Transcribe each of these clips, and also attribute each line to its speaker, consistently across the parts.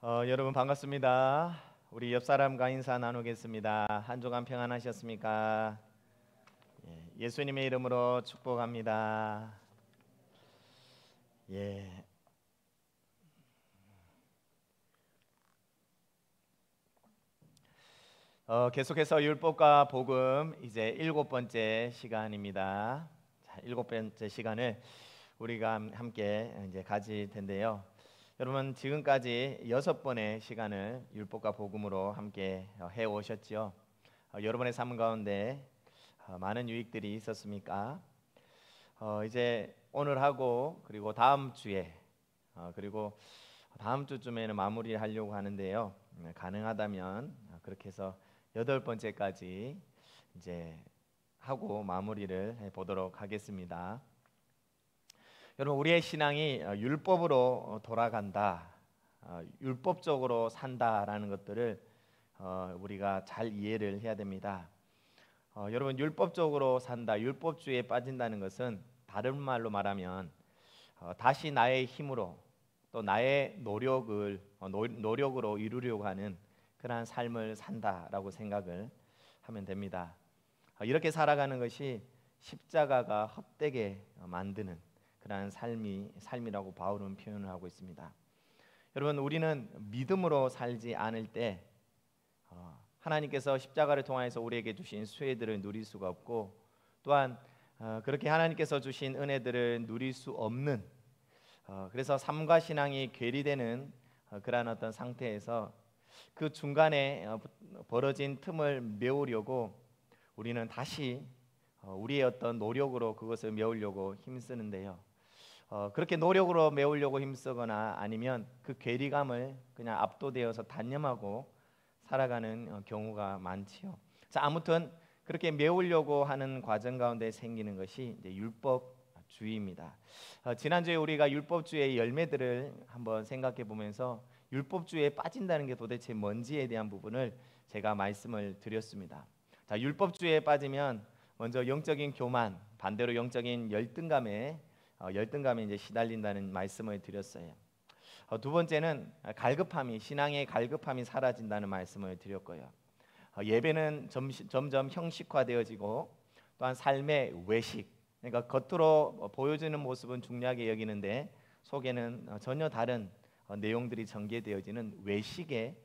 Speaker 1: 여러분 반갑습니다. 우리 옆 사람과 인사 나누겠습니다. 한 주간 평안하셨습니까? 예수님의 이름으로 축복합니다. 예. 계속해서 율법과 복음 이제 7번째 시간입니다. 자, 7번째 시간을 우리가 함께 이제 가질 텐데요. 여러분 지금까지 6번의 시간을 율법과 복음으로 함께 해 오셨죠. 여러분의 삶 가운데 많은 유익들이 있었습니까? 이제 오늘 하고 그리고 다음 주에 그리고 다음 주쯤에는 마무리하려고 하는데요. 가능하다면 그렇게 해서 8번째까지 이제 하고 마무리를 해 보도록 하겠습니다. 여러분 우리의 신앙이 율법으로 돌아간다, 율법적으로 산다라는 것들을 우리가 잘 이해를 해야 됩니다. 여러분 율법적으로 산다, 율법주의에 빠진다는 것은 다른 말로 말하면 다시 나의 힘으로 또 나의 노력으로 이루려고 하는 그러한 삶을 산다라고 생각을 하면 됩니다. 이렇게 살아가는 것이 십자가가 헛되게 만드는 그러한 삶이라고 바울은 표현을 하고 있습니다. 여러분 우리는 믿음으로 살지 않을 때 하나님께서 십자가를 통해서 우리에게 주신 수혜들을 누릴 수가 없고, 또한 그렇게 하나님께서 주신 은혜들을 누릴 수 없는, 그래서 삶과 신앙이 괴리되는 그러한 어떤 상태에서 그 중간에 벌어진 틈을 메우려고 우리는 다시 우리의 어떤 노력으로 그것을 메우려고 힘쓰는데요. 그렇게 노력으로 메우려고 힘쓰거나 아니면 그 괴리감을 그냥 압도되어서 단념하고 살아가는 경우가 많지요. 자, 아무튼 그렇게 메우려고 하는 과정 가운데 생기는 것이 이제 율법주의입니다. 지난주에 우리가 율법주의의 열매들을 한번 생각해 보면서 율법주의에 빠진다는 게 도대체 뭔지에 대한 부분을 제가 말씀을 드렸습니다. 자, 율법주의에 빠지면 먼저 영적인 교만, 반대로 영적인 열등감에 이제 시달린다는 말씀을 드렸어요. 두 번째는 신앙의 갈급함이 사라진다는 말씀을 드렸고요. 예배는 점점 형식화되어지고, 또한 삶의 외식, 그러니까 겉으로 보여지는 모습은 중요하게 여기는데 속에는 전혀 다른 내용들이 전개되어지는 외식의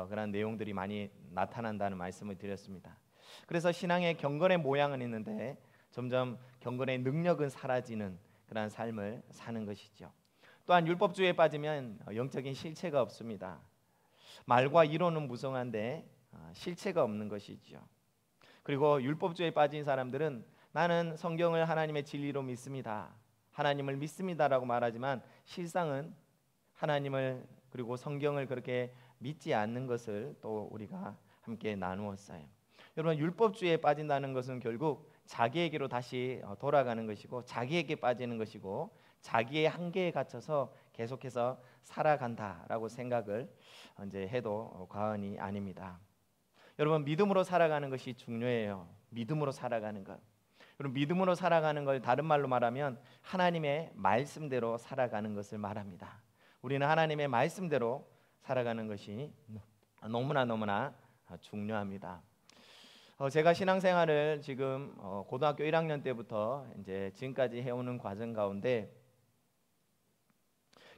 Speaker 1: 그런 내용들이 많이 나타난다는 말씀을 드렸습니다. 그래서 신앙의 경건의 모양은 있는데 점점 경건의 능력은 사라지는 그런 삶을 사는 것이죠. 또한 율법주의에 빠지면 영적인 실체가 없습니다. 말과 이론은 무성한데 실체가 없는 것이죠. 그리고 율법주의에 빠진 사람들은 나는 성경을 하나님의 진리로 믿습니다, 하나님을 믿습니다라고 말하지만 실상은 하나님을 그리고 성경을 그렇게 믿지 않는 것을 또 우리가 함께 나누었어요. 여러분 율법주의에 빠진다는 것은 결국 자기에게로 다시 돌아가는 것이고, 자기에게 빠지는 것이고, 자기의 한계에 갇혀서 계속해서 살아간다라고 생각을 이제 해도 과언이 아닙니다. 여러분 믿음으로 살아가는 것이 중요해요. 믿음으로 살아가는 것. 여러분 믿음으로 살아가는 걸 다른 말로 말하면 하나님의 말씀대로 살아가는 것을 말합니다. 우리는 하나님의 말씀대로 살아가는 것이 너무나 중요합니다. 제가 신앙생활을 지금 고등학교 1학년 때부터 이제 지금까지 해오는 과정 가운데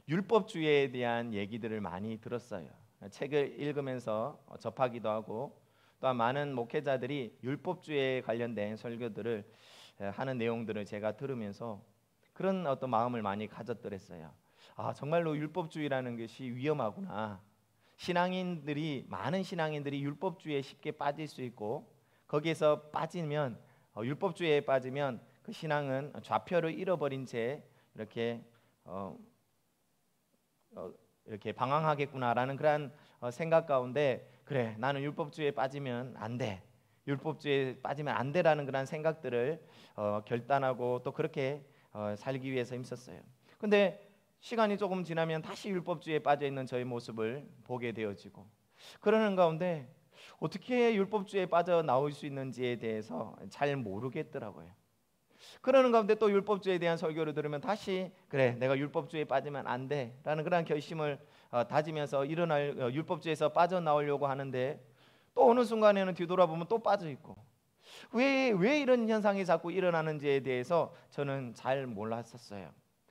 Speaker 1: 율법주의에 대한 얘기들을 많이 들었어요. 책을 읽으면서 접하기도 하고, 또한 많은 목회자들이 율법주의에 관련된 설교들을 하는 내용들을 제가 들으면서 그런 어떤 마음을 많이 가졌더랬어요. 정말로 율법주의라는 것이 위험하구나. 많은 신앙인들이 율법주의에 쉽게 빠질 수 있고, 거기에서 빠지면 율법주의에 빠지면 그 신앙은 좌표를 잃어버린 채 이렇게 방황하겠구나라는 그런 생각 가운데, 그래 나는 율법주의에 빠지면 안 돼, 율법주의에 빠지면 안 돼라는 그런 생각들을 결단하고 또 그렇게 살기 위해서 힘썼어요. 근데 시간이 조금 지나면 다시 율법주의에 빠져 있는 저의 모습을 보게 되어지고, 그러는 가운데 어떻게 율법주의에 빠져나올 수 있는지에 대해서 잘 모르겠더라고요. 그러는 가운데 또 율법주의에 대한 설교를 들으면 다시 그래, 내가 율법주의에 빠지면 안 돼라는 그런 결심을 다지면서 율법주의에서 빠져나오려고 하는데, 또 어느 순간에는 뒤돌아보면 또 빠져 있고, 왜 이런 현상이 자꾸 일어나는지에 대해서 저는 잘 몰랐었어요.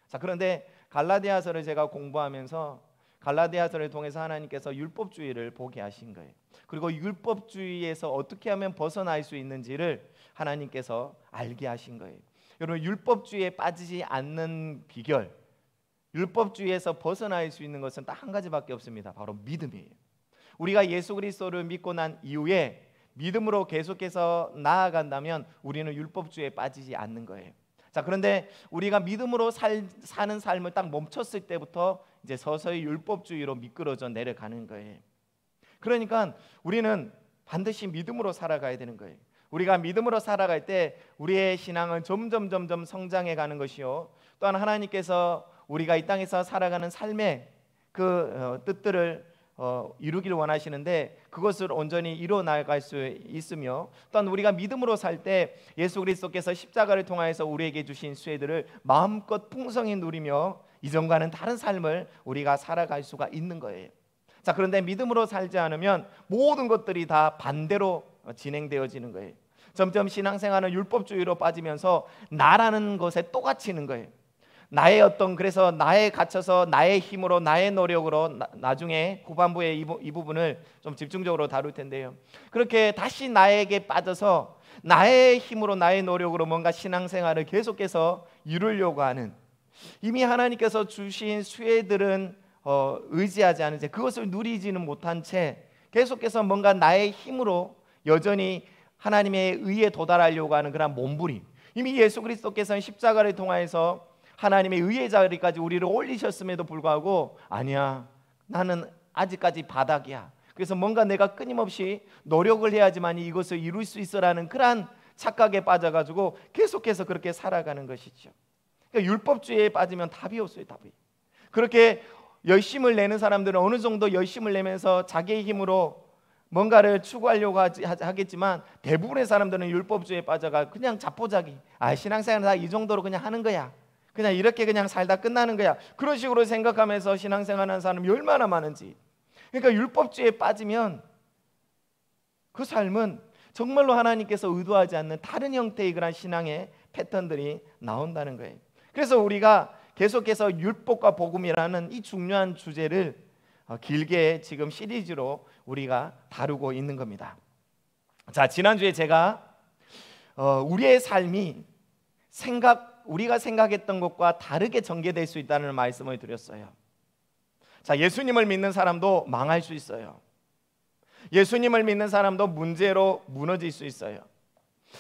Speaker 1: 자, 그런데 갈라디아서를 제가 공부하면서 갈라디아서를 통해서 하나님께서 율법주의를 보게 하신 거예요. 그리고 율법주의에서 어떻게 하면 벗어날 수 있는지를 하나님께서 알게 하신 거예요. 여러분, 율법주의에 빠지지 않는 비결, 율법주의에서 벗어날 수 있는 것은 딱 한 가지밖에 없습니다. 바로 믿음이에요. 우리가 예수 그리스도를 믿고 난 이후에 믿음으로 계속해서 나아간다면 우리는 율법주의에 빠지지 않는 거예요. 자, 그런데 우리가 믿음으로 사는 삶을 딱 멈췄을 때부터 이제 서서히 율법주의로 미끄러져 내려가는 거예요. 그러니까 우리는 반드시 믿음으로 살아가야 되는 거예요. 우리가 믿음으로 살아갈 때 우리의 신앙은 점점 성장해 가는 것이요, 또한 하나님께서 우리가 이 땅에서 살아가는 삶의 그 뜻들을 이루기를 원하시는데 그것을 온전히 이루어 나갈 수 있으며, 또한 우리가 믿음으로 살 때 예수 그리스도께서 십자가를 통하여서 우리에게 주신 수혜들을 마음껏 풍성히 누리며 이전과는 다른 삶을 우리가 살아갈 수가 있는 거예요. 자, 그런데 믿음으로 살지 않으면 모든 것들이 다 반대로 진행되어지는 거예요. 점점 신앙생활은 율법주의로 빠지면서 나라는 것에 또 갇히는 거예요. 그래서 나에 갇혀서 나의 힘으로, 나의 노력으로, 나중에 후반부에 이 부분을 좀 집중적으로 다룰 텐데요, 그렇게 다시 나에게 빠져서 나의 힘으로, 나의 노력으로 뭔가 신앙생활을 계속해서 이루려고 하는, 이미 하나님께서 주신 수혜들은 의지하지 않은 채, 그것을 누리지는 못한 채 계속해서 뭔가 나의 힘으로 여전히 하나님의 의에 도달하려고 하는 그런 몸부림, 이미 예수 그리스도께서는 십자가를 통하여서 하나님의 의의 자리까지 우리를 올리셨음에도 불구하고, 아니야, 나는 아직까지 바닥이야, 그래서 뭔가 내가 끊임없이 노력을 해야지만 이것을 이룰 수 있어라는 그러한 착각에 빠져가지고 계속해서 그렇게 살아가는 것이죠. 그러니까 율법주의에 빠지면 답이 없어요. 답이. 그렇게 열심을 내는 사람들은 어느 정도 열심을 내면서 자기의 힘으로 뭔가를 추구하려고 하겠지만, 대부분의 사람들은 율법주의에 빠져가 그냥 자포자기, 신앙생활은 다 이 정도로 그냥 하는 거야, 그냥 이렇게 그냥 살다 끝나는 거야, 그런 식으로 생각하면서 신앙생활하는 사람이 얼마나 많은지. 그러니까 율법주의에 빠지면 그 삶은 정말로 하나님께서 의도하지 않는 다른 형태의 그런 신앙의 패턴들이 나온다는 거예요. 그래서 우리가 계속해서 율법과 복음이라는 이 중요한 주제를 길게 지금 시리즈로 우리가 다루고 있는 겁니다. 자, 지난주에 제가 우리의 삶이 우리가 생각했던 것과 다르게 전개될 수 있다는 말씀을 드렸어요. 자, 예수님을 믿는 사람도 망할 수 있어요. 예수님을 믿는 사람도 문제로 무너질 수 있어요.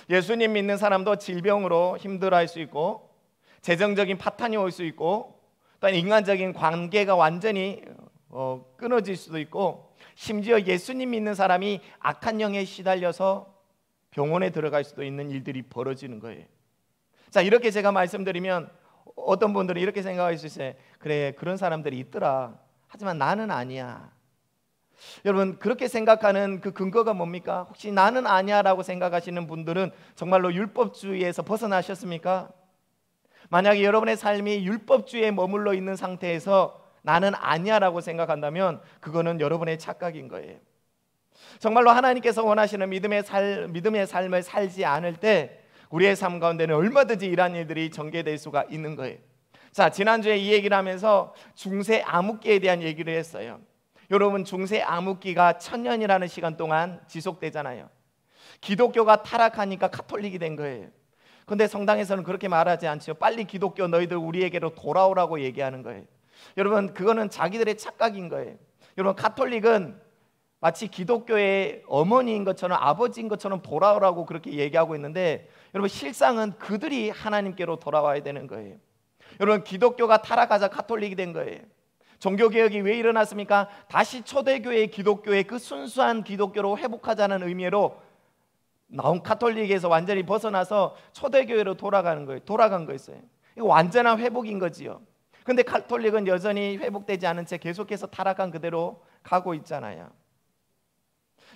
Speaker 1: 예수님 믿는 사람도 질병으로 힘들어할 수 있고, 재정적인 파탄이 올 수 있고, 또 인간적인 관계가 완전히 끊어질 수도 있고, 심지어 예수님 믿는 사람이 악한 영에 시달려서 병원에 들어갈 수도 있는 일들이 벌어지는 거예요. 자, 이렇게 제가 말씀드리면 어떤 분들은 이렇게 생각할 수 있어요. 그래, 그런 사람들이 있더라, 하지만 나는 아니야. 여러분, 그렇게 생각하는 그 근거가 뭡니까? 혹시 나는 아니야 라고 생각하시는 분들은 정말로 율법주의에서 벗어나셨습니까? 만약에 여러분의 삶이 율법주의에 머물러 있는 상태에서 나는 아니야 라고 생각한다면 그거는 여러분의 착각인 거예요. 정말로 하나님께서 원하시는 믿음의 삶을 살지 않을 때 우리의 삶 가운데는 얼마든지 이러한 일들이 전개될 수가 있는 거예요. 자, 지난주에 이 얘기를 하면서 중세 암흑기에 대한 얘기를 했어요. 여러분, 중세 암흑기가 1000년이라는 시간 동안 지속되잖아요. 기독교가 타락하니까 카톨릭이 된 거예요. 그런데 성당에서는 그렇게 말하지 않죠. 빨리 기독교 너희들 우리에게로 돌아오라고 얘기하는 거예요. 여러분, 그거는 자기들의 착각인 거예요. 여러분, 카톨릭은 마치 기독교의 어머니인 것처럼, 아버지인 것처럼 돌아오라고 그렇게 얘기하고 있는데, 여러분, 실상은 그들이 하나님께로 돌아와야 되는 거예요. 여러분, 기독교가 타락하자 카톨릭이 된 거예요. 종교개혁이 왜 일어났습니까? 다시 초대교회 기독교의 그 순수한 기독교로 회복하자는 의미로 나온 카톨릭에서 완전히 벗어나서 초대교회로 돌아간 거였어요. 이거 완전한 회복인 거지요. 근데 카톨릭은 여전히 회복되지 않은 채 계속해서 타락한 그대로 가고 있잖아요.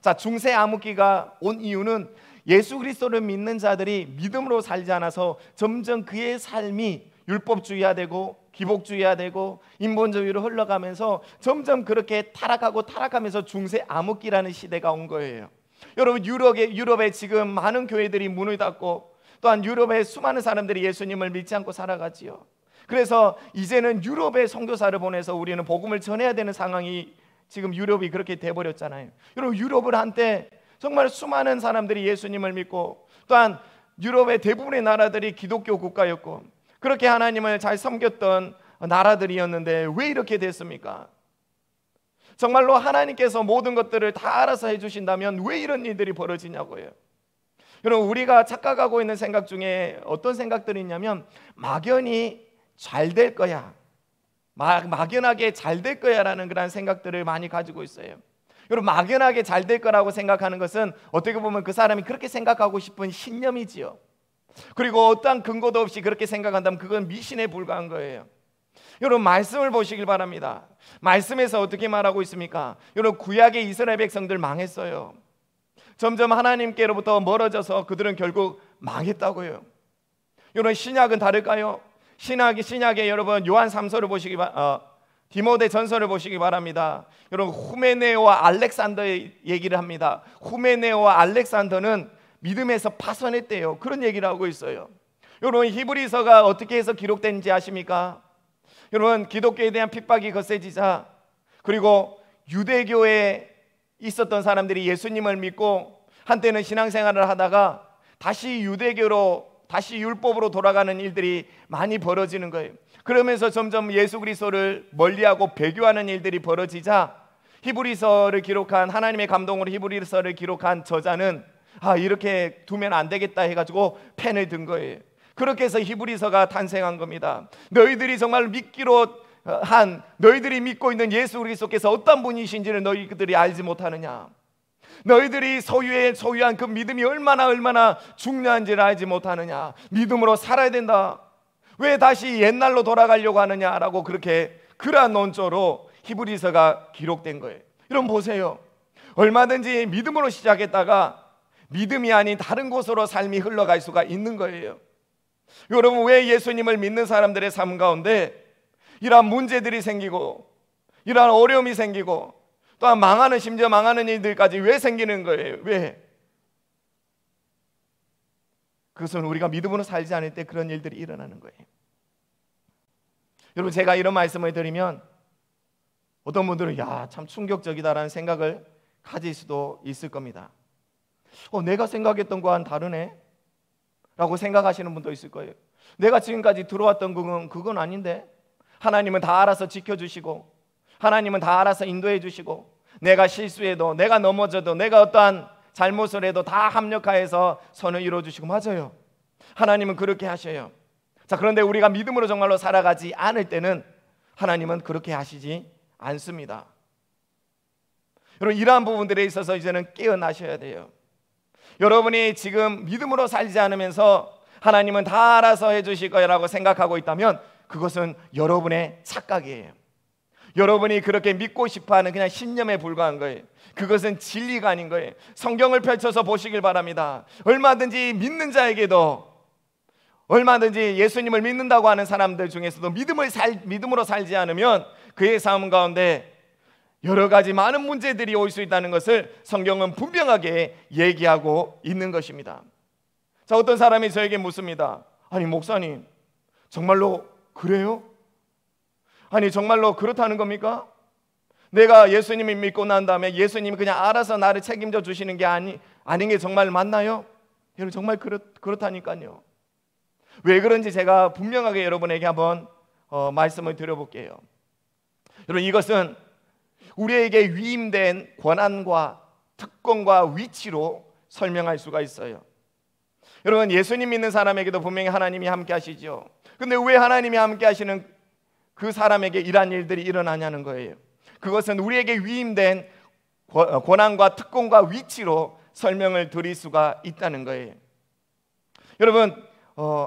Speaker 1: 자, 중세 암흑기가 온 이유는 예수 그리스도를 믿는 자들이 믿음으로 살지 않아서 점점 그의 삶이 율법주의화되고 기복주의화되고 인본주의로 흘러가면서 점점 그렇게 타락하면서 중세 암흑기라는 시대가 온 거예요. 여러분, 유럽에 지금 많은 교회들이 문을 닫고 또한 유럽의 수많은 사람들이 예수님을 믿지 않고 살아가지요. 그래서 이제는 유럽에 선교사를 보내서 우리는 복음을 전해야 되는 상황이 지금 유럽이 그렇게 돼버렸잖아요. 여러분, 유럽을 한때 정말 수많은 사람들이 예수님을 믿고 또한 유럽의 대부분의 나라들이 기독교 국가였고 그렇게 하나님을 잘 섬겼던 나라들이었는데 왜 이렇게 됐습니까? 정말로 하나님께서 모든 것들을 다 알아서 해주신다면 왜 이런 일들이 벌어지냐고요. 여러분, 우리가 착각하고 있는 생각 중에 어떤 생각들이 있냐면 막연히 잘 될 거야, 막연하게 잘 될 거야 라는 그런 생각들을 많이 가지고 있어요. 여러분, 막연하게 잘 될 거라고 생각하는 것은 어떻게 보면 그 사람이 그렇게 생각하고 싶은 신념이지요. 그리고 어떠한 근거도 없이 그렇게 생각한다면 그건 미신에 불과한 거예요. 여러분, 말씀을 보시길 바랍니다. 말씀에서 어떻게 말하고 있습니까? 여러분, 구약의 이스라엘 백성들 망했어요. 점점 하나님께로부터 멀어져서 그들은 결국 망했다고요. 여러분, 신약은 다를까요? 신약에 여러분 요한 3서를 보시기 디모데 전서를 보시기 바랍니다. 여러분, 후메네오와 알렉산더의 얘기를 합니다. 후메네오와 알렉산더는 믿음에서 파선했대요. 그런 얘기를 하고 있어요. 여러분, 히브리서가 어떻게 해서 기록된지 아십니까? 여러분, 기독교에 대한 핍박이 거세지자 그리고 유대교에 있었던 사람들이 예수님을 믿고 한때는 신앙생활을 하다가 다시 유대교로 다시 율법으로 돌아가는 일들이 많이 벌어지는 거예요. 그러면서 점점 예수 그리스도를 멀리하고 배교하는 일들이 벌어지자 히브리서를 기록한 하나님의 감동으로 히브리서를 기록한 저자는 이렇게 두면 안 되겠다 해가지고 펜을 든 거예요. 그렇게 해서 히브리서가 탄생한 겁니다. 너희들이 정말 너희들이 믿고 있는 예수 그리스도께서 어떤 분이신지를 너희들이 알지 못하느냐? 너희들이 소유한 그 믿음이 얼마나 중요한지를 알지 못하느냐? 믿음으로 살아야 된다. 왜 다시 옛날로 돌아가려고 하느냐라고 그러한 논조로 히브리서가 기록된 거예요. 여러분 보세요. 얼마든지 믿음으로 시작했다가 믿음이 아닌 다른 곳으로 삶이 흘러갈 수가 있는 거예요. 여러분, 왜 예수님을 믿는 사람들의 삶 가운데 이러한 문제들이 생기고 이러한 어려움이 생기고 또한 심지어 망하는 일들까지 왜 생기는 거예요? 왜? 그것은 우리가 믿음으로 살지 않을 때 그런 일들이 일어나는 거예요. 여러분, 제가 이런 말씀을 드리면 어떤 분들은 참 충격적이다라는 생각을 가질 수도 있을 겁니다. 내가 생각했던 거와는 다르네 라고 생각하시는 분도 있을 거예요. 내가 지금까지 들어왔던 그건 아닌데 하나님은 다 알아서 지켜주시고 하나님은 다 알아서 인도해 주시고 내가 실수해도 내가 넘어져도 내가 어떠한 잘못을 해도 다 합력하여서 선을 이루어주시고 맞아요. 하나님은 그렇게 하셔요. 자, 그런데 우리가 믿음으로 정말로 살아가지 않을 때는 하나님은 그렇게 하시지 않습니다. 여러분, 이러한 부분들에 있어서 이제는 깨어나셔야 돼요. 여러분이 지금 믿음으로 살지 않으면서 하나님은 다 알아서 해주실 거라고 생각하고 있다면 그것은 여러분의 착각이에요. 여러분이 그렇게 믿고 싶어하는 그냥 신념에 불과한 거예요. 그것은 진리가 아닌 거예요. 성경을 펼쳐서 보시길 바랍니다. 얼마든지 믿는 자에게도 얼마든지 예수님을 믿는다고 하는 사람들 중에서도 믿음으로 살지 않으면 그의 삶 가운데 여러 가지 많은 문제들이 올 수 있다는 것을 성경은 분명하게 얘기하고 있는 것입니다. 자, 어떤 사람이 저에게 묻습니다. 아니 목사님, 정말로 그래요? 아니 정말로 그렇다는 겁니까? 내가 예수님을 믿고 난 다음에 예수님이 그냥 알아서 나를 책임져 주시는 게 아닌 게 정말 맞나요? 여러분, 정말 그렇다니까요. 왜 그런지 제가 분명하게 여러분에게 한번 말씀을 드려볼게요. 여러분, 이것은 우리에게 위임된 권한과 특권과 위치로 설명할 수가 있어요. 여러분, 예수님 믿는 사람에게도 분명히 하나님이 함께 하시죠. 근데 왜 하나님이 함께 하시는 그 사람에게 이러한 일들이 일어나냐는 거예요. 그것은 우리에게 위임된 권한과 특권과 위치로 설명을 드릴 수가 있다는 거예요. 여러분,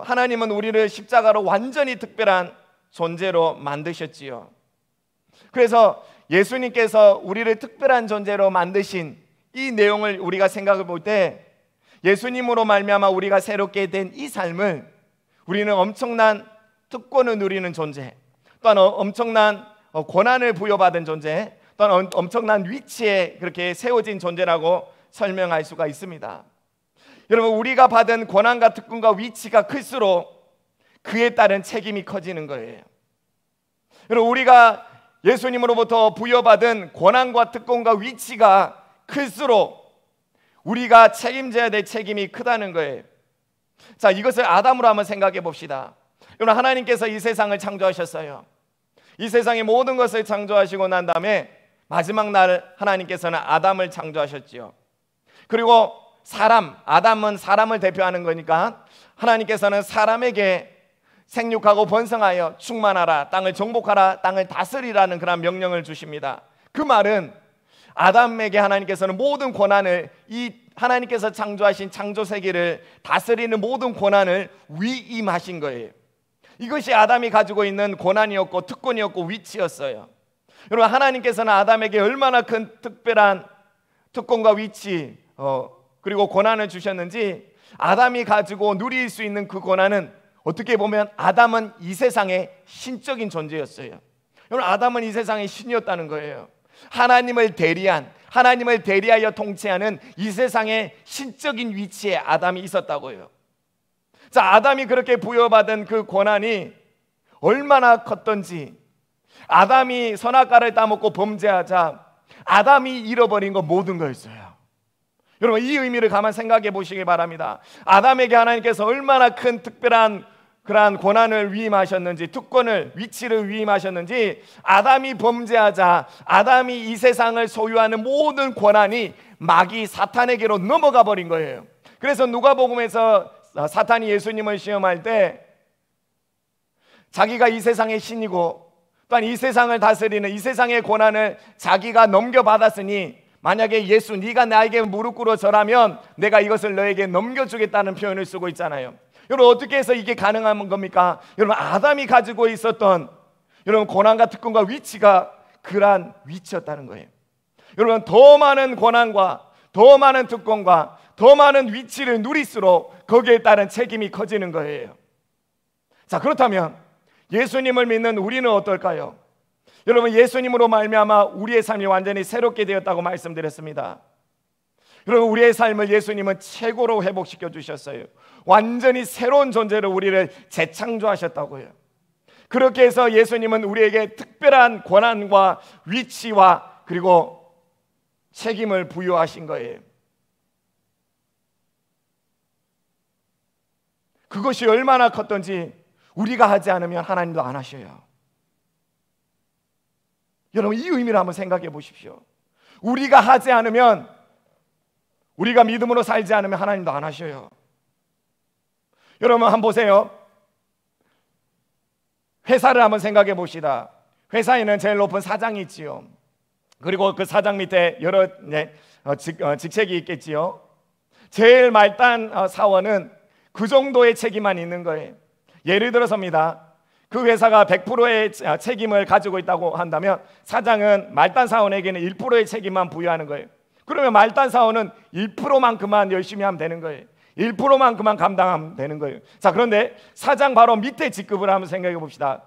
Speaker 1: 하나님은 우리를 십자가로 완전히 특별한 존재로 만드셨지요. 그래서 예수님께서 우리를 특별한 존재로 만드신 이 내용을 우리가 생각해 볼 때 예수님으로 말미암아 우리가 새롭게 된 이 삶을 우리는 엄청난 특권을 누리는 존재, 또한 엄청난 권한을 부여받은 존재, 또한 엄청난 위치에 그렇게 세워진 존재라고 설명할 수가 있습니다. 여러분, 우리가 받은 권한과 특권과 위치가 클수록 그에 따른 책임이 커지는 거예요. 여러분, 우리가 예수님으로부터 부여받은 권한과 특권과 위치가 클수록 우리가 책임져야 될 책임이 크다는 거예요. 자, 이것을 아담으로 한번 생각해 봅시다. 여러분, 하나님께서 이 세상을 창조하셨어요. 이 세상의 모든 것을 창조하시고 난 다음에 마지막 날 하나님께서는 아담을 창조하셨지요. 그리고 아담은 사람을 대표하는 거니까 하나님께서는 사람에게 생육하고 번성하여 충만하라, 땅을 정복하라, 땅을 다스리라는 그런 명령을 주십니다. 그 말은 아담에게 하나님께서는 모든 권한을, 이 하나님께서 창조하신 창조 세계를 다스리는 모든 권한을 위임하신 거예요. 이것이 아담이 가지고 있는 권한이었고 특권이었고 위치였어요. 여러분, 하나님께서는 아담에게 얼마나 큰 특별한 특권과 위치 그리고 권한을 주셨는지, 아담이 가지고 누릴 수 있는 그 권한은 어떻게 보면 아담은 이 세상의 신적인 존재였어요. 여러분, 아담은 이 세상의 신이었다는 거예요. 하나님을 대리하여 통치하는 이 세상의 신적인 위치에 아담이 있었다고요. 자, 아담이 그렇게 부여받은 그 권한이 얼마나 컸던지, 아담이 선악과를 따먹고 범죄하자 아담이 잃어버린 것 모든 거였어요. 여러분, 이 의미를 가만 생각해 보시기 바랍니다. 아담에게 하나님께서 얼마나 큰 특별한 그러한 권한을 위임하셨는지, 특권을, 위치를 위임하셨는지, 아담이 범죄하자 아담이 이 세상을 소유하는 모든 권한이 마귀 사탄에게로 넘어가 버린 거예요. 그래서 누가복음에서 사탄이 예수님을 시험할 때 자기가 이 세상의 신이고 또한 이 세상을 다스리는 이 세상의 권한을 자기가 넘겨받았으니 만약에 예수, 네가 나에게 무릎 꿇어 절하면 내가 이것을 너에게 넘겨주겠다는 표현을 쓰고 있잖아요. 여러분, 어떻게 해서 이게 가능한 겁니까? 여러분, 아담이 가지고 있었던 여러분 권한과 특권과 위치가 그러한 위치였다는 거예요. 여러분, 더 많은 권한과 더 많은 특권과 더 많은 위치를 누릴수록 거기에 따른 책임이 커지는 거예요. 자, 그렇다면 예수님을 믿는 우리는 어떨까요? 여러분, 예수님으로 말미암아 우리의 삶이 완전히 새롭게 되었다고 말씀드렸습니다. 여러분, 우리의 삶을 예수님은 최고로 회복시켜 주셨어요. 완전히 새로운 존재로 우리를 재창조하셨다고요. 그렇게 해서 예수님은 우리에게 특별한 권한과 위치와 그리고 책임을 부여하신 거예요. 그것이 얼마나 컸던지 우리가 하지 않으면 하나님도 안 하셔요. 여러분, 이 의미를 한번 생각해 보십시오. 우리가 하지 않으면, 우리가 믿음으로 살지 않으면 하나님도 안 하셔요. 여러분, 한번 보세요. 회사를 한번 생각해 봅시다. 회사에는 제일 높은 사장이 있지요. 그리고 그 사장 밑에 여러 직책이 있겠지요. 제일 말단 사원은 그 정도의 책임만 있는 거예요. 예를 들어서입니다. 그 회사가 100%의 책임을 가지고 있다고 한다면 사장은 말단 사원에게는 1%의 책임만 부여하는 거예요. 그러면 말단 사원은 1%만큼만 열심히 하면 되는 거예요. 1%만큼만 감당하면 되는 거예요. 자, 그런데 사장 바로 밑에 직급을 한번 생각해 봅시다.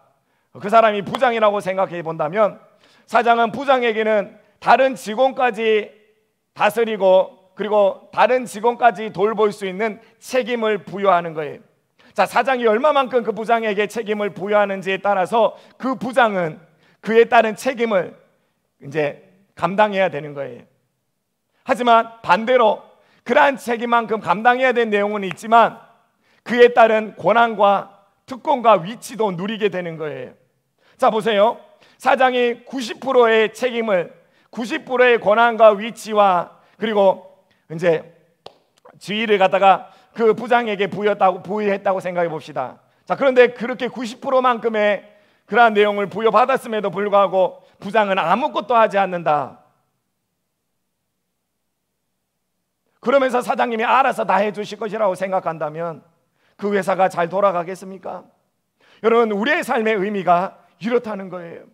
Speaker 1: 그 사람이 부장이라고 생각해 본다면 사장은 부장에게는 다른 직원까지 다스리고 그리고 다른 직원까지 돌볼 수 있는 책임을 부여하는 거예요. 자, 사장이 얼마만큼 그 부장에게 책임을 부여하는지에 따라서 그 부장은 그에 따른 책임을 이제 감당해야 되는 거예요. 하지만 반대로 그러한 책임만큼 감당해야 되는 내용은 있지만 그에 따른 권한과 특권과 위치도 누리게 되는 거예요. 자, 보세요. 사장이 90%의 책임을, 90%의 권한과 위치와 그리고 이제 지위를 갖다가 그 부장에게 부여했다고 생각해 봅시다. 자, 그런데 그렇게 90%만큼의 그러한 내용을 부여받았음에도 불구하고 부장은 아무것도 하지 않는다. 그러면서 사장님이 알아서 다 해주실 것이라고 생각한다면 그 회사가 잘 돌아가겠습니까? 여러분, 우리의 삶의 의미가 이렇다는 거예요.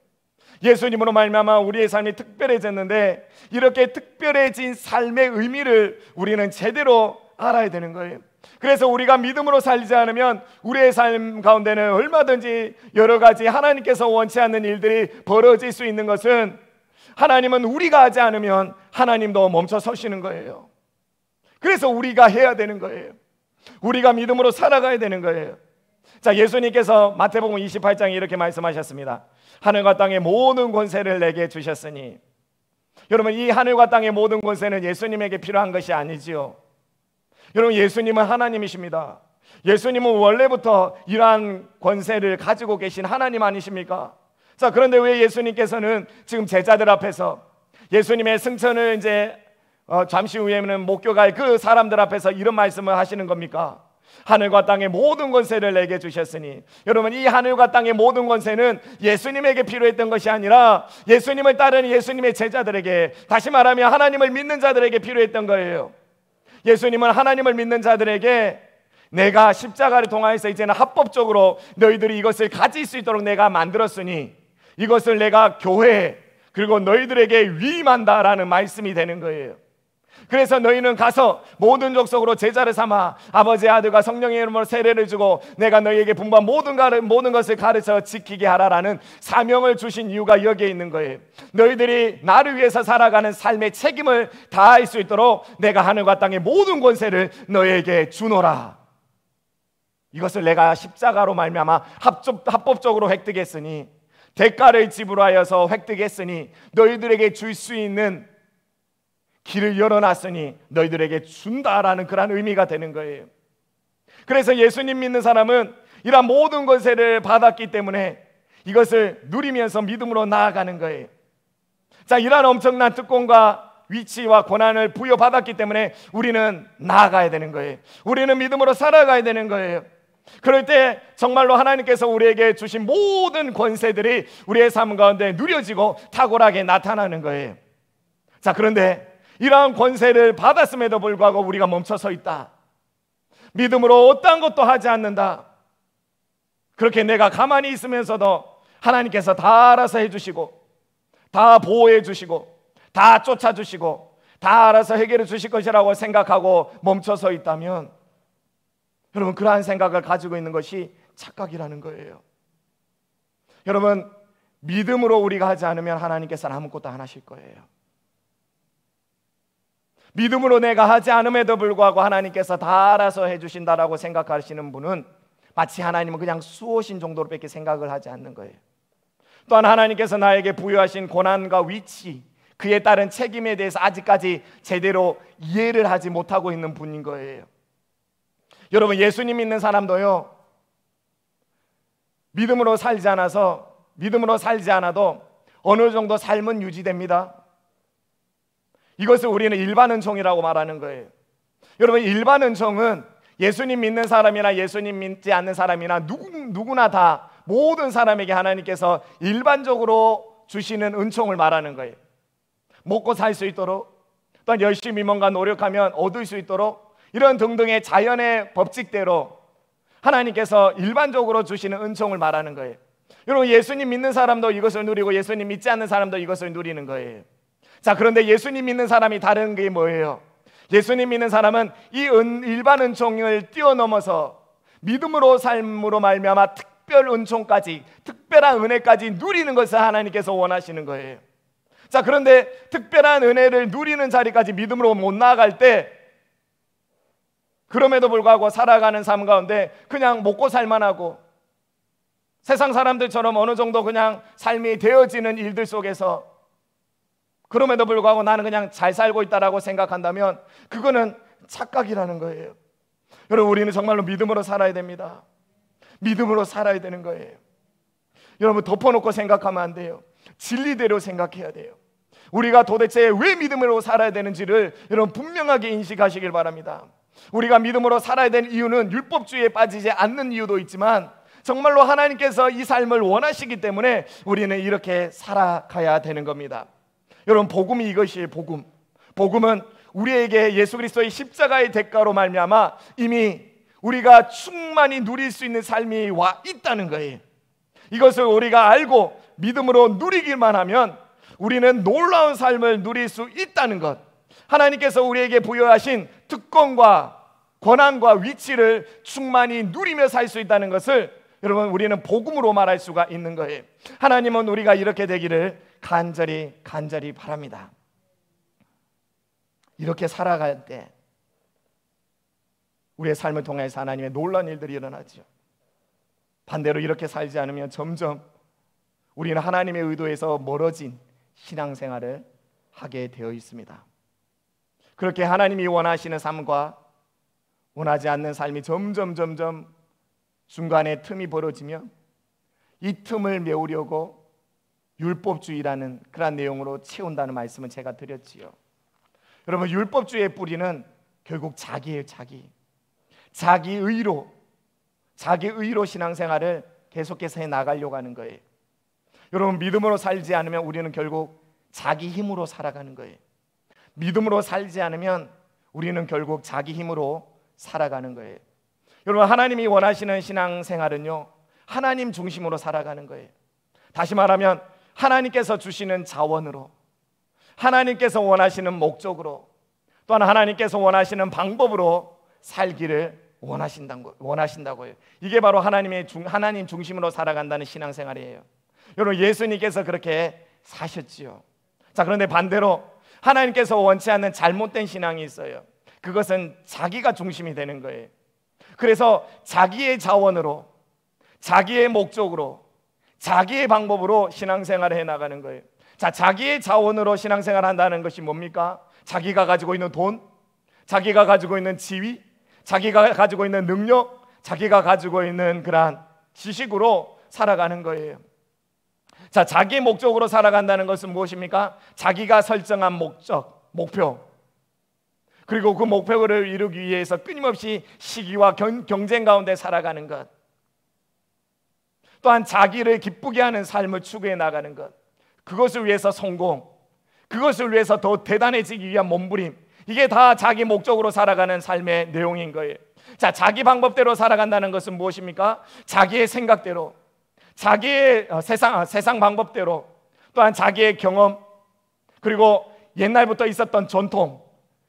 Speaker 1: 예수님으로 말미암아 우리의 삶이 특별해졌는데 이렇게 특별해진 삶의 의미를 우리는 제대로
Speaker 2: 알아야 되는 거예요. 그래서 우리가 믿음으로 살지 않으면 우리의 삶 가운데는 얼마든지 여러 가지 하나님께서 원치 않는 일들이 벌어질 수 있는 것은, 하나님은 우리가 하지 않으면 하나님도 멈춰 서시는 거예요. 그래서 우리가 해야 되는 거예요. 우리가 믿음으로 살아가야 되는 거예요. 자, 예수님께서 마태복음 28장에 이렇게 말씀하셨습니다. 하늘과 땅의 모든 권세를 내게 주셨으니. 여러분, 이 하늘과 땅의 모든 권세는 예수님에게 필요한 것이 아니지요. 여러분, 예수님은 하나님이십니다. 예수님은 원래부터 이러한 권세를 가지고 계신 하나님 아니십니까? 자, 그런데 왜 예수님께서는 지금 제자들 앞에서 예수님의 승천을 이제 잠시 후에는 목격할 그 사람들 앞에서 이런 말씀을 하시는 겁니까? 하늘과 땅의 모든 권세를 내게 주셨으니. 여러분, 이 하늘과 땅의 모든 권세는 예수님에게 필요했던 것이 아니라 예수님을 따르는 예수님의 제자들에게, 다시 말하면 하나님을 믿는 자들에게 필요했던 거예요. 예수님은 하나님을 믿는 자들에게 내가 십자가를 통하여서 이제는 합법적으로 너희들이 이것을 가질 수 있도록 내가 만들었으니 이것을 내가 교회 그리고 너희들에게 위임한다라는 말씀이 되는 거예요. 그래서 너희는 가서 모든 족속으로 제자를 삼아 아버지의 아들과 성령의 이름으로 세례를 주고 내가 너희에게 분부한 모든 것을 가르쳐 지키게 하라라는 사명을 주신 이유가 여기에 있는 거예요. 너희들이 나를 위해서 살아가는 삶의 책임을 다할 수 있도록 내가 하늘과 땅의 모든 권세를 너희에게 주노라. 이것을 내가 십자가로 말미암아 합법적으로 획득했으니, 대가를 지불하여서 획득했으니, 너희들에게 줄 수 있는 길을 열어놨으니 너희들에게 준다라는 그런 의미가 되는 거예요. 그래서 예수님 믿는 사람은 이러한 모든 권세를 받았기 때문에 이것을 누리면서 믿음으로 나아가는 거예요. 자, 이러한 엄청난 특권과 위치와 권한을 부여받았기 때문에 우리는 나아가야 되는 거예요. 우리는 믿음으로 살아가야 되는 거예요. 그럴 때 정말로 하나님께서 우리에게 주신 모든 권세들이 우리의 삶 가운데 누려지고 탁월하게 나타나는 거예요. 자, 그런데 이러한 권세를 받았음에도 불구하고 우리가 멈춰서 있다. 믿음으로 어떠한 것도 하지 않는다. 그렇게 내가 가만히 있으면서도 하나님께서 다 알아서 해주시고 다 보호해 주시고 다 쫓아주시고 다 알아서 해결해 주실 것이라고 생각하고 멈춰서 있다면, 여러분, 그러한 생각을 가지고 있는 것이 착각이라는 거예요. 여러분, 믿음으로 우리가 하지 않으면 하나님께서는 아무것도 안 하실 거예요. 믿음으로 내가 하지 않음에도 불구하고 하나님께서 다 알아서 해주신다라고 생각하시는 분은 마치 하나님은 그냥 수호신 정도로밖에 생각을 하지 않는 거예요. 또한 하나님께서 나에게 부여하신 고난과 위치, 그에 따른 책임에 대해서 아직까지 제대로 이해를 하지 못하고 있는 분인 거예요. 여러분, 예수님 믿는 사람도요, 믿음으로 살지 않아도 어느 정도 삶은 유지됩니다. 이것을 우리는 일반 은총이라고 말하는 거예요. 여러분, 일반 은총은 예수님 믿는 사람이나 예수님 믿지 않는 사람이나 누구나 다 모든 사람에게 하나님께서 일반적으로 주시는 은총을 말하는 거예요. 먹고 살 수 있도록, 또한 열심히 뭔가 노력하면 얻을 수 있도록, 이런 등등의 자연의 법칙대로 하나님께서 일반적으로 주시는 은총을 말하는 거예요. 여러분, 예수님 믿는 사람도 이것을 누리고 예수님 믿지 않는 사람도 이것을 누리는 거예요. 자, 그런데 예수님 믿는 사람이 다른 게 뭐예요? 예수님 믿는 사람은 이 일반 은총을 뛰어넘어서 믿음으로 삶으로 말미암아 특별 은총까지, 특별한 은혜까지 누리는 것을 하나님께서 원하시는 거예요. 자, 그런데 특별한 은혜를 누리는 자리까지 믿음으로 못 나아갈 때, 그럼에도 불구하고 살아가는 삶 가운데 그냥 먹고 살만 하고 세상 사람들처럼 어느 정도 그냥 삶이 되어지는 일들 속에서 그럼에도 불구하고 나는 그냥 잘 살고 있다라고 생각한다면 그거는 착각이라는 거예요. 여러분, 우리는 정말로 믿음으로 살아야 됩니다. 믿음으로 살아야 되는 거예요. 여러분, 덮어놓고 생각하면 안 돼요. 진리대로 생각해야 돼요. 우리가 도대체 왜 믿음으로 살아야 되는지를 여러분 분명하게 인식하시길 바랍니다. 우리가 믿음으로 살아야 되는 이유는 율법주의에 빠지지 않는 이유도 있지만 정말로 하나님께서 이 삶을 원하시기 때문에 우리는 이렇게 살아가야 되는 겁니다. 여러분, 복음이 이것이에요. 복음은 우리에게 예수 그리스도의 십자가의 대가로 말미암아 이미 우리가 충만히 누릴 수 있는 삶이 와 있다는 거예요. 이것을 우리가 알고 믿음으로 누리기만 하면 우리는 놀라운 삶을 누릴 수 있다는 것, 하나님께서 우리에게 부여하신 특권과 권한과 위치를 충만히 누리며 살 수 있다는 것을 여러분 우리는 복음으로 말할 수가 있는 거예요. 하나님은 우리가 이렇게 되기를 간절히 바랍니다. 이렇게 살아갈 때 우리의 삶을 통해서 하나님의 놀라운 일들이 일어나죠. 반대로 이렇게 살지 않으면 점점 우리는 하나님의 의도에서 멀어진 신앙생활을 하게 되어 있습니다. 그렇게 하나님이 원하시는 삶과 원하지 않는 삶이 점점 중간에 틈이 벌어지면 이 틈을 메우려고 율법주의라는 그런 내용으로 채운다는 말씀을 제가 드렸지요. 여러분, 율법주의의 뿌리는 결국 자기예요. 자기의로 신앙생활을 계속해서 해나가려고 하는 거예요. 여러분, 믿음으로 살지 않으면 우리는 결국 자기 힘으로 살아가는 거예요. 믿음으로 살지 않으면 우리는 결국 자기 힘으로 살아가는 거예요. 여러분, 하나님이 원하시는 신앙생활은요, 하나님 중심으로 살아가는 거예요. 다시 말하면 하나님께서 주시는 자원으로, 하나님께서 원하시는 목적으로, 또한 하나님께서 원하시는 방법으로 살기를 원하신다고요. 이게 바로 하나님 중심으로 살아간다는 신앙생활이에요. 여러분, 예수님께서 그렇게 사셨지요. 자, 그런데 반대로 하나님께서 원치 않는 잘못된 신앙이 있어요. 그것은 자기가 중심이 되는 거예요. 그래서 자기의 자원으로, 자기의 목적으로, 자기의 방법으로 신앙생활을 해나가는 거예요. 자, 자기의 자원으로 신앙생활을 한다는 것이 뭡니까? 자기가 가지고 있는 돈, 자기가 가지고 있는 지위, 자기가 가지고 있는 능력, 자기가 가지고 있는 그러한 지식으로 살아가는 거예요. 자, 자기의 목적으로 살아간다는 것은 무엇입니까? 자기가 설정한 목표, 그리고 그 목표를 이루기 위해서 끊임없이 시기와 경쟁 가운데 살아가는 것, 또한 자기를 기쁘게 하는 삶을 추구해 나가는 것, 그것을 위해서 성공, 그것을 위해서 더 대단해지기 위한 몸부림, 이게 다 자기 목적으로 살아가는 삶의 내용인 거예요. 자, 자기 방법대로 살아간다는 것은 무엇입니까? 자기의 생각대로, 자기의 세상 방법대로, 또한 자기의 경험, 그리고 옛날부터 있었던 전통,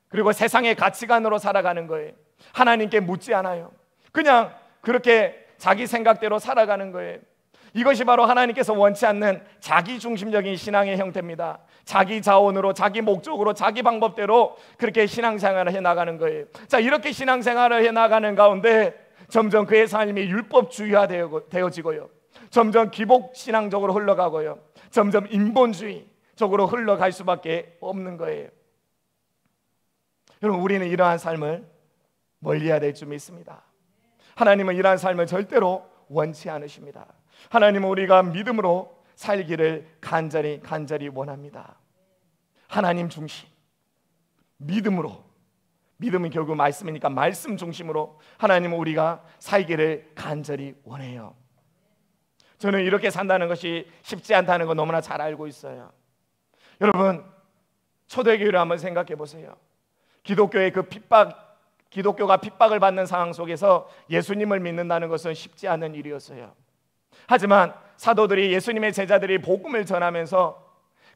Speaker 2: 그리고 세상의 가치관으로 살아가는 거예요. 하나님께 묻지 않아요. 그냥 그렇게 자기 생각대로 살아가는 거예요. 이것이 바로 하나님께서 원치 않는 자기중심적인 신앙의 형태입니다. 자기 자원으로, 자기 목적으로, 자기 방법대로 그렇게 신앙생활을 해나가는 거예요. 자, 이렇게 신앙생활을 해나가는 가운데 점점 그의 삶이 율법주의화되어지고요, 점점 기복신앙적으로 흘러가고요, 점점 인본주의적으로 흘러갈 수밖에 없는 거예요. 여러분, 우리는 이러한 삶을 멀리해야 될 줄 믿습니다. 하나님은 이러한 삶을 절대로 원치 않으십니다. 하나님은 우리가 믿음으로 살기를 간절히 원합니다. 하나님 중심, 믿음으로, 믿음은 결국 말씀이니까 말씀 중심으로 하나님은 우리가 살기를 간절히 원해요. 저는 이렇게 산다는 것이 쉽지 않다는 거 너무나 잘 알고 있어요. 여러분, 초대교회를 한번 생각해 보세요. 기독교의 기독교가 핍박을 받는 상황 속에서 예수님을 믿는다는 것은 쉽지 않은 일이었어요. 하지만 사도들이, 예수님의 제자들이 복음을 전하면서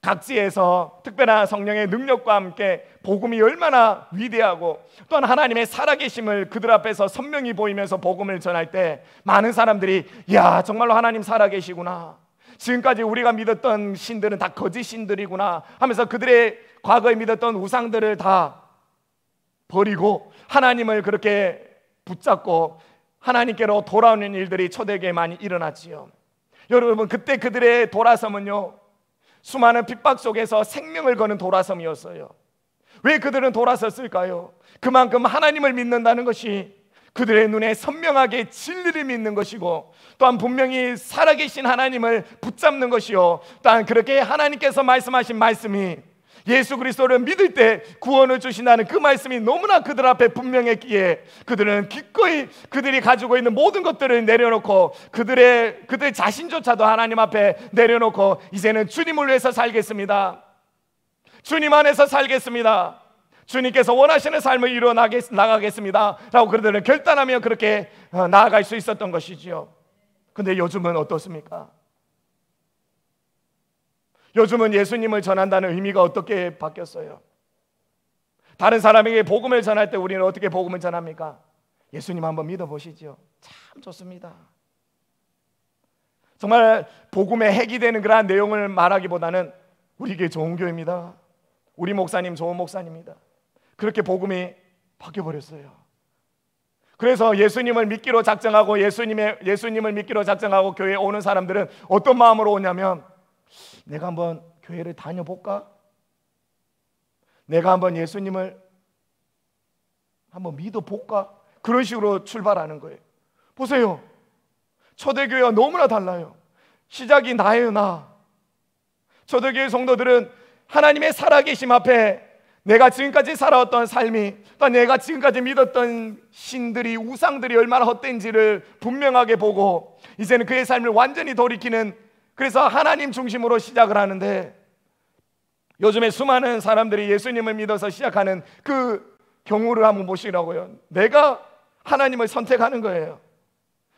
Speaker 2: 각지에서 특별한 성령의 능력과 함께 복음이 얼마나 위대하고 또한 하나님의 살아계심을 그들 앞에서 선명히 보이면서 복음을 전할 때 많은 사람들이, 야, 정말로 하나님 살아계시구나, 지금까지 우리가 믿었던 신들은 다 거짓 신들이구나 하면서 그들의 과거에 믿었던 우상들을 다 버리고 하나님을 그렇게 붙잡고 하나님께로 돌아오는 일들이 초대교회에 많이 일어났지요. 여러분, 그때 그들의 돌아섬은요, 수많은 핍박 속에서 생명을 거는 돌아섬이었어요. 왜 그들은 돌아섰을까요? 그만큼 하나님을 믿는다는 것이 그들의 눈에 선명하게 진리를 믿는 것이고, 또한 분명히 살아계신 하나님을 붙잡는 것이요, 또한 그렇게 하나님께서 말씀하신 말씀이 예수 그리스도를 믿을 때 구원을 주신다는 그 말씀이 너무나 그들 앞에 분명했기에 그들은 기꺼이 그들이 가지고 있는 모든 것들을 내려놓고 그들 자신조차도 하나님 앞에 내려놓고 이제는 주님을 위해서 살겠습니다, 주님 안에서 살겠습니다, 주님께서 원하시는 삶을 이루어 나가겠습니다 라고 그들은 결단하며 그렇게 나아갈 수 있었던 것이지요. 근데 요즘은 어떻습니까? 요즘은 예수님을 전한다는 의미가 어떻게 바뀌었어요? 다른 사람에게 복음을 전할 때 우리는 어떻게 복음을 전합니까? 예수님 한번 믿어보시죠. 참 좋습니다. 정말 복음의 핵이 되는 그러한 내용을 말하기보다는 우리에게 좋은 교회입니다, 우리 목사님 좋은 목사님입니다, 그렇게 복음이 바뀌어버렸어요. 그래서 예수님을 믿기로 작정하고 예수님을 믿기로 작정하고 교회에 오는 사람들은 어떤 마음으로 오냐면, 내가 한번 교회를 다녀볼까? 내가 한번 예수님을 한번 믿어볼까? 그런 식으로 출발하는 거예요. 보세요, 초대교회와 너무나 달라요. 시작이 나예요, 나. 초대교회 성도들은 하나님의 살아계심 앞에 내가 지금까지 살아왔던 삶이, 또 내가 지금까지 믿었던 신들이, 우상들이 얼마나 헛된지를 분명하게 보고 이제는 그의 삶을 완전히 돌이키는, 그래서 하나님 중심으로 시작을 하는데, 요즘에 수많은 사람들이 예수님을 믿어서 시작하는 그 경우를 한번 보시라고요. 내가 하나님을 선택하는 거예요.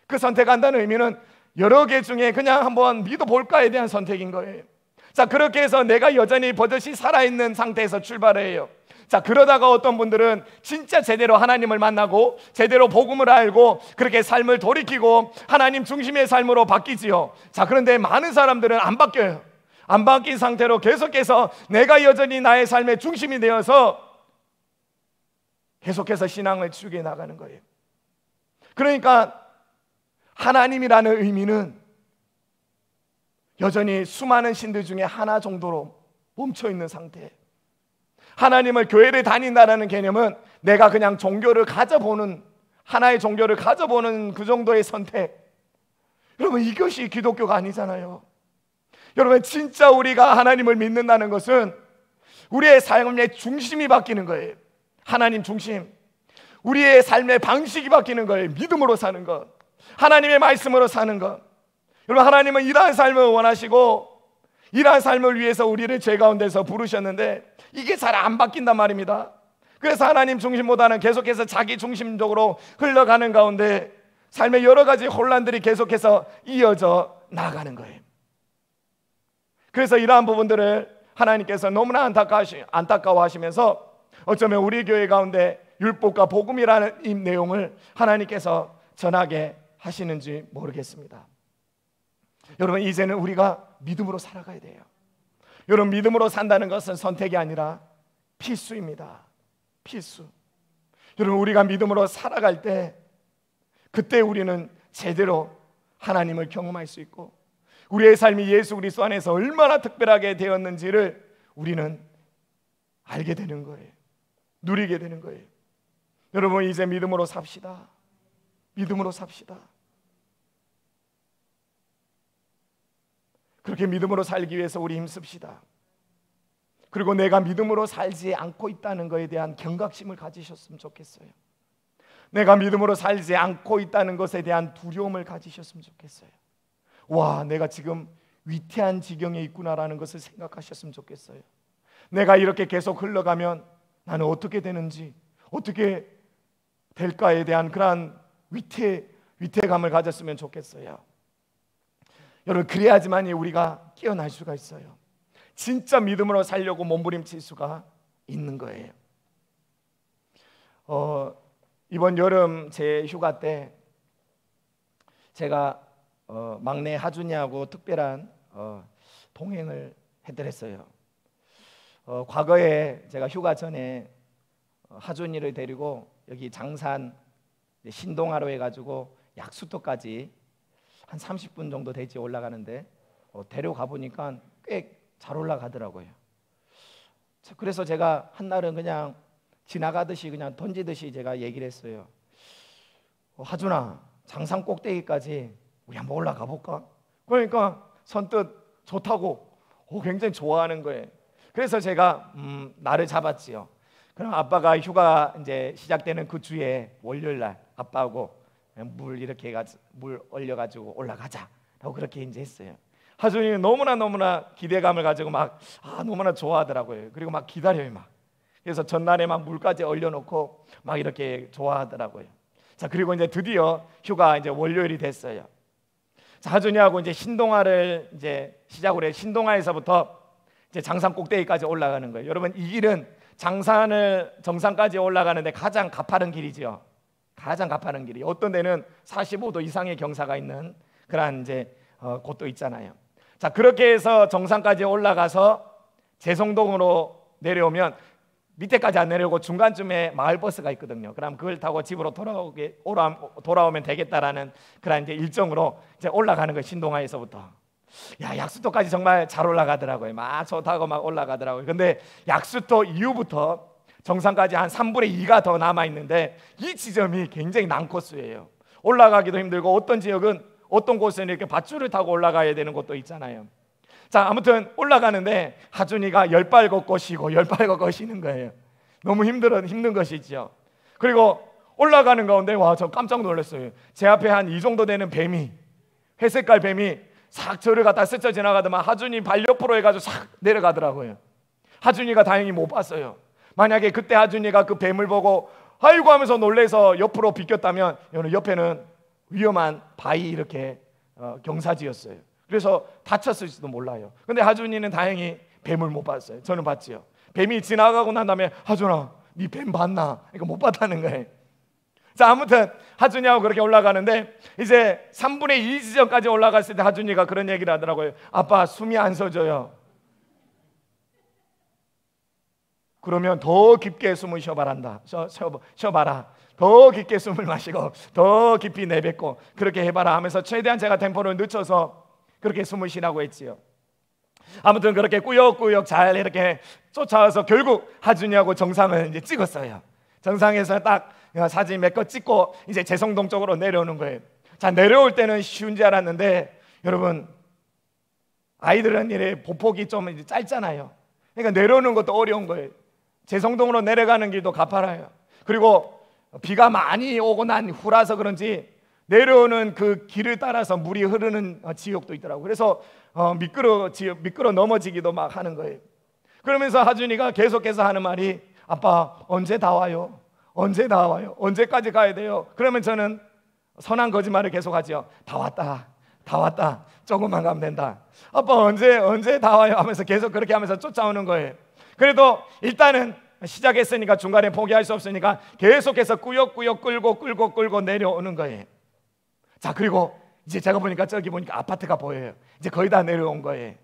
Speaker 2: 그 선택한다는 의미는 여러 개 중에 그냥 한번 믿어볼까에 대한 선택인 거예요. 자, 그렇게 해서 내가 여전히 버젓이 살아있는 상태에서 출발해요. 자, 그러다가 어떤 분들은 진짜 제대로 하나님을 만나고 제대로 복음을 알고 그렇게 삶을 돌이키고 하나님 중심의 삶으로 바뀌지요. 자, 그런데 많은 사람들은 안 바뀌어요. 안 바뀐 상태로 계속해서 내가 여전히 나의 삶의 중심이 되어서 계속해서 신앙을 추구해 나가는 거예요. 그러니까 하나님이라는 의미는 여전히 수많은 신들 중에 하나 정도로 멈춰있는 상태. 하나님을, 교회를 다닌다는 개념은 내가 그냥 종교를 가져보는, 하나의 종교를 가져보는 그 정도의 선택. 여러분, 이것이 기독교가 아니잖아요. 여러분, 진짜 우리가 하나님을 믿는다는 것은 우리의 삶의 중심이 바뀌는 거예요. 하나님 중심. 우리의 삶의 방식이 바뀌는 거예요. 믿음으로 사는 것, 하나님의 말씀으로 사는 것. 여러분, 하나님은 이러한 삶을 원하시고 이러한 삶을 위해서 우리를 죄 가운데서 부르셨는데 이게 잘 안 바뀐단 말입니다. 그래서 하나님 중심보다는 계속해서 자기 중심적으로 흘러가는 가운데 삶의 여러 가지 혼란들이 계속해서 이어져 나가는 거예요. 그래서 이러한 부분들을 하나님께서 너무나 안타까워하시면서 어쩌면 우리 교회 가운데 율법과 복음이라는 이 내용을 하나님께서 전하게 하시는지 모르겠습니다. 여러분, 이제는 우리가 믿음으로 살아가야 돼요. 여러분, 믿음으로 산다는 것은 선택이 아니라 필수입니다. 필수. 여러분, 우리가 믿음으로 살아갈 때 그때 우리는 제대로 하나님을 경험할 수 있고 우리의 삶이 예수 그리스도 안에서 얼마나 특별하게 되었는지를 우리는 알게 되는 거예요. 누리게 되는 거예요. 여러분, 이제 믿음으로 삽시다. 믿음으로 삽시다. 그렇게 믿음으로 살기 위해서 우리 힘씁시다. 그리고 내가 믿음으로 살지 않고 있다는 것에 대한 경각심을 가지셨으면 좋겠어요. 내가 믿음으로 살지 않고 있다는 것에 대한 두려움을 가지셨으면 좋겠어요. 와, 내가 지금 위태한 지경에 있구나라는 것을 생각하셨으면 좋겠어요. 내가 이렇게 계속 흘러가면 나는 어떻게 되는지, 어떻게 될까에 대한 그러한 위태감을 가졌으면 좋겠어요. 여러분, 그래야지만이 우리가 깨어날 수가 있어요. 진짜 믿음으로 살려고 몸부림칠 수가 있는 거예요. 이번 여름 제 휴가 때 제가 막내 하준이하고 특별한 동행을 해드렸어요. 과거에 제가 휴가 전에 하준이를 데리고 여기 장산 신동하로 해가지고 약수터까지 한 30분 정도 되지 올라가는데 데려가 보니까 꽤 잘 올라가더라고요. 그래서 제가 한날은 그냥 지나가듯이 그냥 던지듯이 제가 얘기를 했어요. 하준아, 장산 꼭대기까지 우리 한번 올라가 볼까? 그러니까 선뜻 좋다고 굉장히 좋아하는 거예요. 그래서 제가 날을 잡았지요. 그럼 아빠가 휴가 이제 시작되는 그 주에 월요일 날 아빠하고 물 이렇게 해가지고 물 얼려가지고 올라가자라고 그렇게 이제 했어요. 하준이는 너무나 기대감을 가지고 막 너무나 좋아하더라고요. 그리고 막 기다려요 막. 그래서 전날에 막 물까지 얼려놓고 막 이렇게 좋아하더라고요. 자, 그리고 이제 드디어 휴가 이제 월요일이 됐어요. 자, 하준이하고 이제 신동아를 이제 시작으로 해 신동아에서부터 이제 장산 꼭대기까지 올라가는 거예요. 여러분, 이 길은 장산을 정상까지 올라가는데 가장 가파른 길이지요. 가장 가파른 길이. 어떤 데는 45도 이상의 경사가 있는 그러한 이제 곳도 있잖아요. 자, 그렇게 해서 정상까지 올라가서 제성동으로 내려오면 밑에까지 안 내려오고 중간쯤에 마을버스가 있거든요. 그럼 그걸 타고 집으로 돌아오면 되겠다라는 그런 이제 일정으로 이제 올라가는 거예요. 신동아에서부터. 야, 약수도까지 정말 잘 올라가더라고요. 막 좋다고 막 올라가더라고요. 근데 약수도 이후부터 정상까지 한 3분의 2가 더 남아 있는데 이 지점이 굉장히 난코스예요. 올라가기도 힘들고 어떤 지역은 어떤 곳은 이렇게 밧줄을 타고 올라가야 되는 곳도 있잖아요. 자, 아무튼 올라가는데 하준이가 10발 걷고 쉬고 10발 걷고 쉬는 거예요. 너무 힘든 것이죠. 그리고 올라가는 가운데 와, 저 깜짝 놀랐어요. 제 앞에 한 이 정도 되는 뱀이, 회색깔 뱀이 싹 저를 갖다 스쳐 지나가더만 하준이 발 옆으로 해가지고 싹 내려가더라고요. 하준이가 다행히 못 봤어요. 만약에 그때 하준이가 그 뱀을 보고 아이고 하면서 놀래서 옆으로 비꼈다면 옆에는 위험한 바위 이렇게 경사지였어요. 그래서 다쳤을지도 몰라요. 근데 하준이는 다행히 뱀을 못 봤어요. 저는 봤지요. 뱀이 지나가고 난 다음에 하준아, 네 뱀 봤나? 이거 못 봤다는 거예요. 자, 아무튼 하준이하고 그렇게 올라가는데 이제 3분의 2 지점까지 올라갔을 때 하준이가 그런 얘기를 하더라고요. 아빠, 숨이 안 서져요. 그러면 더 깊게 숨을 쉬어봐란다. 쉬어봐라. 더 깊게 숨을 마시고 더 깊이 내뱉고 그렇게 해봐라 하면서 최대한 제가 템포를 늦춰서 그렇게 숨을 쉬라고 했지요. 아무튼 그렇게 꾸역꾸역 잘 이렇게 쫓아와서 결국 하준이하고 정상을 이제 찍었어요. 정상에서 딱 사진 몇 거 찍고 이제 제성동 쪽으로 내려오는 거예요. 자, 내려올 때는 쉬운 줄 알았는데 여러분, 아이들은 이래 보폭이 좀 이제 짧잖아요. 그러니까 내려오는 것도 어려운 거예요. 제성동으로 내려가는 길도 가파라요. 그리고 비가 많이 오고 난 후라서 그런지 내려오는 그 길을 따라서 물이 흐르는 지역도 있더라고요. 그래서 미끄러 넘어지기도 막 하는 거예요. 그러면서 하준이가 계속해서 하는 말이 아빠, 언제 다 와요? 언제 다 와요? 언제까지 가야 돼요? 그러면 저는 선한 거짓말을 계속하죠. 다 왔다. 조금만 가면 된다. 아빠, 언제 다 와요? 하면서 계속 그렇게 하면서 쫓아오는 거예요. 그래도 일단은 시작했으니까 중간에 포기할 수 없으니까 계속해서 꾸역꾸역 끌고 내려오는 거예요. 자, 그리고 이제 제가 보니까 저기 보니까 아파트가 보여요. 이제 거의 다 내려온 거예요.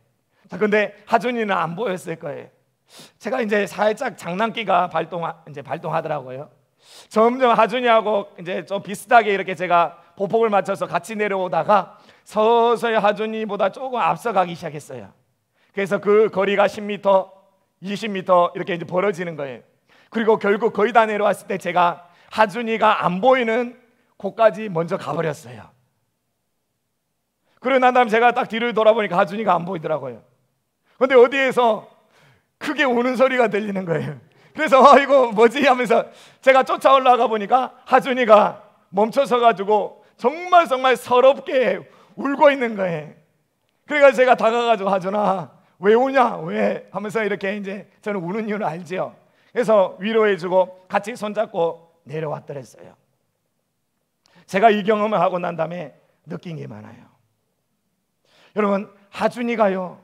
Speaker 2: 자, 근데 하준이는 안 보였을 거예요. 제가 이제 살짝 장난기가 발동하더라고요. 점점 하준이하고 이제 좀 비슷하게 이렇게 제가 보폭을 맞춰서 같이 내려오다가 서서히 하준이보다 조금 앞서가기 시작했어요. 그래서 그 거리가 10m, 20m 이렇게 이제 벌어지는 거예요. 그리고 결국 거의 다 내려왔을 때 제가 하준이가 안 보이는 곳까지 먼저 가버렸어요. 그러고 난 다음에 제가 딱 뒤를 돌아보니까 하준이가 안 보이더라고요. 근데 어디에서 크게 우는 소리가 들리는 거예요. 그래서 이거 뭐지 하면서 제가 쫓아 올라가 보니까 하준이가 멈춰서 가지고 정말 서럽게 울고 있는 거예요. 그래서 제가 다가가지고 하준아, 왜 우냐? 왜? 하면서 이렇게 이제 저는 우는 이유를 알죠. 그래서 위로해주고 같이 손잡고 내려왔더랬어요. 제가 이 경험을 하고 난 다음에 느낀 게 많아요. 여러분, 하준이가요,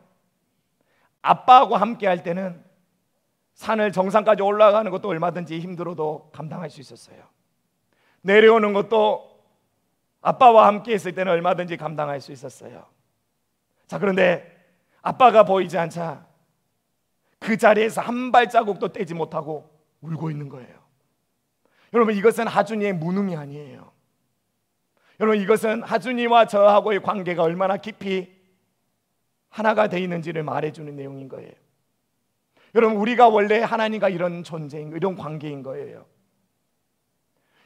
Speaker 2: 아빠하고 함께 할 때는 산을 정상까지 올라가는 것도 얼마든지 힘들어도 감당할 수 있었어요. 내려오는 것도 아빠와 함께 있을 때는 얼마든지 감당할 수 있었어요. 자, 그런데 아빠가 보이지 않자 그 자리에서 한 발자국도 떼지 못하고 울고 있는 거예요. 여러분, 이것은 하준이의 무능이 아니에요. 여러분, 이것은 하준이와 저하고의 관계가 얼마나 깊이 하나가 돼 있는지를 말해주는 내용인 거예요. 여러분, 우리가 원래 하나님과 이런 존재인, 이런 관계인 거예요.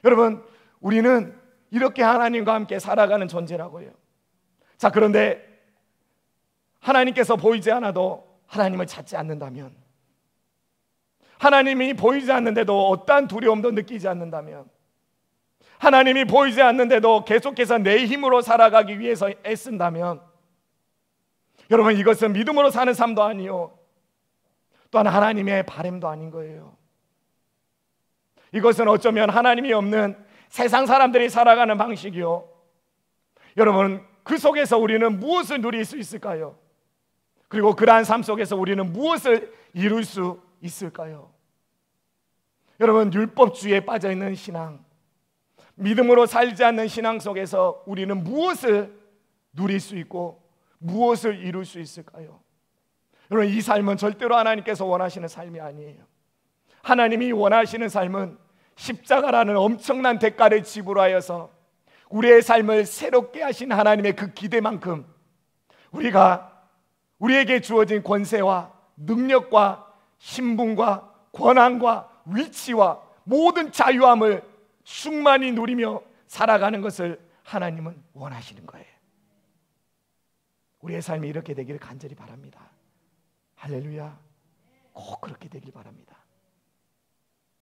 Speaker 2: 여러분, 우리는 이렇게 하나님과 함께 살아가는 존재라고요. 자, 그런데 하나님께서 보이지 않아도 하나님을 찾지 않는다면, 하나님이 보이지 않는데도 어떠한 두려움도 느끼지 않는다면, 하나님이 보이지 않는데도 계속해서 내 힘으로 살아가기 위해서 애쓴다면, 여러분, 이것은 믿음으로 사는 삶도 아니요, 또한 하나님의 바람도 아닌 거예요. 이것은 어쩌면 하나님이 없는 세상 사람들이 살아가는 방식이요, 여러분, 그 속에서 우리는 무엇을 누릴 수 있을까요? 그리고 그러한 삶 속에서 우리는 무엇을 이룰 수 있을까요? 여러분, 율법주의에 빠져있는 신앙, 믿음으로 살지 않는 신앙 속에서 우리는 무엇을 누릴 수 있고 무엇을 이룰 수 있을까요? 여러분, 이 삶은 절대로 하나님께서 원하시는 삶이 아니에요. 하나님이 원하시는 삶은 십자가라는 엄청난 대가를 지불하여서 우리의 삶을 새롭게 하신 하나님의 그 기대만큼 우리에게 주어진 권세와 능력과 신분과 권한과 위치와 모든 자유함을 충만히 누리며 살아가는 것을 하나님은 원하시는 거예요. 우리의 삶이 이렇게 되기를 간절히 바랍니다. 할렐루야. 꼭 그렇게 되길 바랍니다.